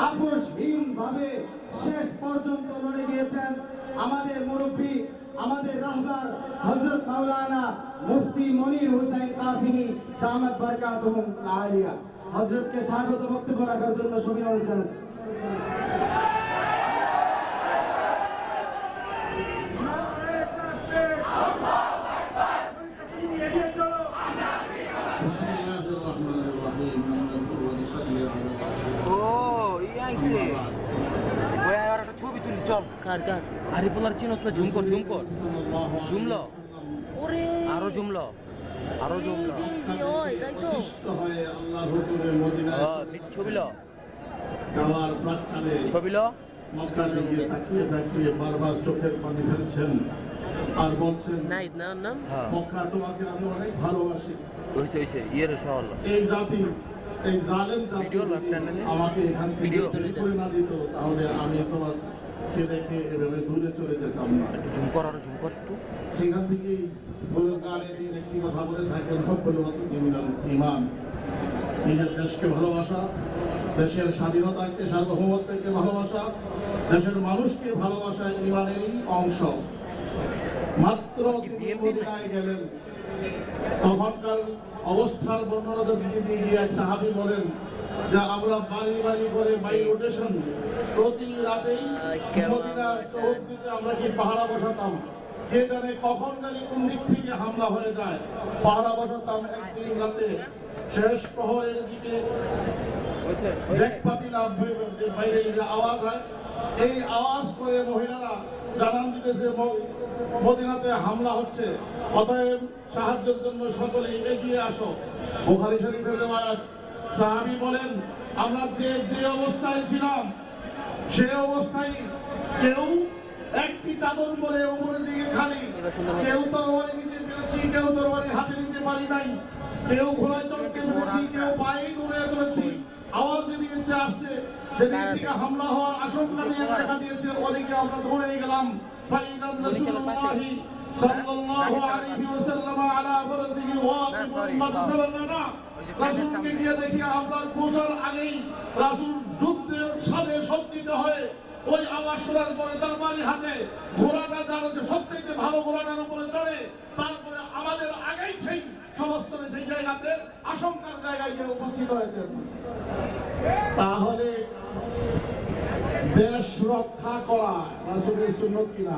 আপোষহীন ভাবে শেষ পর্যন্ত লড়ে গিয়েছেন আমাদের মুরব্বী, আমাদের রাহবার হযরত মাওলানা মুফতি মনির হোসেন কাসিমি দামাত বারকাতুহুম আলিয়া। হযরতকে স্বাগত বক্তব্য রাখার জন্য অভিনন্দন জানাচ্ছি। ছবি তুলি চল। কার কার আরিফুল্লাহর চিনস না? ঝুম কর ঝুম কর, ঝুমলো ওরে, আরো ঝুমলো, আরো ঝুমলো। জি জি ওই তাই তো ছবি লো, ছবি লো। মক্কার দিকে তাকিয়ে তাকিয়ে বারবার চোখের পানি ফেলছেন আর বলছেন, নাইদ না নাম মক্কা তোমাকে আমি অনেক ভালোবাসি। হইছে হইছে ইয়ের সহল এই জাতি, এই জালেম জাতি আমাকে এখান থেকে করে না দিত, তাহলে আমি তোমাকে রেখে এভাবে দূরে চলে যেতাম না। একটু ঝুম কর, আরো ঝুম কর একটু। সেখান থেকেই একটি কথা বলে থাকেন, সকল ইমান, নিজের দেশকে ভালোবাসা, দেশের স্বাধীনতাকে সার্বভৌমত্বকে ভালোবাসা, দেশের মানুষকে ভালোবাসা ইমানেরই অংশ। মাত্র মদিনায় গেলেন, তখনকার অবস্থার বর্ণনা দিতে গিয়ে এক সাহাবী বলেন যে আমরা বাড়ি বাড়ি করে বাই রোটেশন প্রতি রাতেই মদিনার চৌহদ্দিতে আমরা কি পাহারা বসাতাম। কে জানে কখন জানি কোন দিক থেকে হামলা হয়ে যায়, পাহারা বসাতাম। একদিন রাতে শেষ প্রহরের দিকে বাইরে যে আওয়াজ হয়, এই আওয়াজ করে মহিলারা জানান দিতেছে মদিনাতে হামলা হচ্ছে, অতএব সাহায্যের জন্য সকলেই এগিয়ে আসো। বুখারী শরীফের রিওয়ায়াত, সাহাবী বলেন আমরা যে অবস্থায় ছিলাম সে অবস্থায় কেউ একটি চাদর পরে উপরের দিকে খালি, কেউ তরবারি নিতে পেরেছি, কেউ তরবারি হাতে নিতে পারি নাই, কেউ ঘোড়ায় চড়তে পেরেছি, কেউ পায়ে দৌড়ে চলেছি। আওয়াজ যেদিকে আসছে, যেদিক থেকে হামলা হওয়ার আশঙ্কা নিয়ে দেখা দিয়েছে, ওদিকে আমরা ধরে গেলাম। ফাইদান রাসূলুল্লাহি সাল্লাল্লাহু আলাইহি ওয়াসাল্লাম আলা ফারজিহি ওয়াকিফুন মান সাবাকানা। রাসূলকে গিয়ে দেখি আমরা পৌঁছার আগেই রাসূল যুদ্ধের সাথে সজ্জিত হয়ে ওই আওয়াজ শোনার পরে তরবারি হাতে, ঘোড়াটা যার সবথেকে ভালো ঘোড়াটার উপরে চড়ে, তারপরে আমাদের আগেই সেই সমস্ত সেই জায়গাতে আশঙ্কার জায়গায় গিয়ে উপস্থিত হয়েছেন। তাহলে দেশ রক্ষা করা রাসূলের সুন্নাত কিনা?